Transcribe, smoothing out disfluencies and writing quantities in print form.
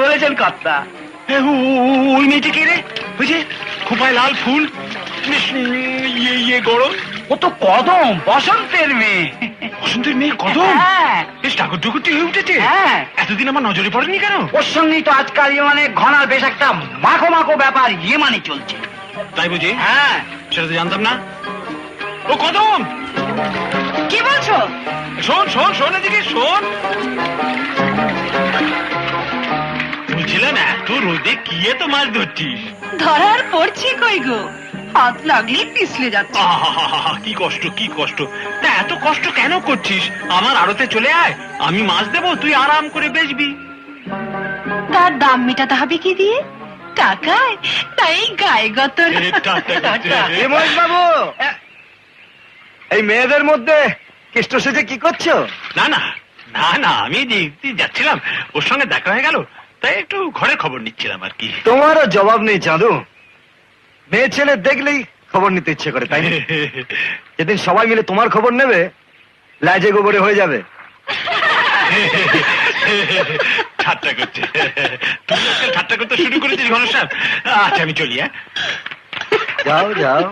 বলেছেন কর্তা। ওই মেয়েটি কে রে? ওই যে খোপায় লাল ফুল, বেশ ইয়ে গরম। ও তো কদম, বসন্তের মেয়ে। বসন্তের মেয়ে কদম? হ্যাঁ বেশ টাকুর টুকুরটি হয়ে উঠেছে। হ্যাঁ, এতদিন আমার নজরে পড়েনি কেন? ওর সঙ্গেই তো আজকাল মানে ঘনার বেশ একটা মাখো মাখো ব্যাপার মানে চলছে। তাই বুঝি? হ্যাঁ। সেটা তো জানতাম না। ও কদম, কি বলছো? শোন শোন শোন, এদিকে শোন। বুঝলাম এত রোদে কি এত মাছ ধরছিস? ধরার পড়ছি কই গো, হাত লাগলে পিছলে যাচ্ছে। আহা, কি কষ্ট কি কষ্ট। তা এত কষ্ট কেন করছিস? আমার আড়তে চলে আয়, আমি মাছ দেবো, তুই আরাম করে বেচবি। তার দাম মেটাতে হবে কি দিয়ে? টাকায়? তাই গায়ে গতর। বাবু, এই মেয়েদের মধ্যে কৃষ্ণ সেজে কি করছো? না না না না, আমি যাচ্ছিলাম, ওর সঙ্গে দেখা হয়ে গেল, তাই একটু ঘরের খবর নিচ্ছিলাম আর কি। তোমারও জবাব নেই চাঁদু, মেয়ে ছেলে দেখলেই খবর নিতে ইচ্ছে করে, তাই না? যেদিন সবাই মিলে তোমার খবর নেবে, লাজে গোবরে হয়ে যাবে। ঠাট্টা করছে, তুই আজকাল ঠাট্টা করতে শুরু করেছিস ঘনশ্যাম। আচ্ছা আমি চলি। হ্যাঁ, যাও যাও।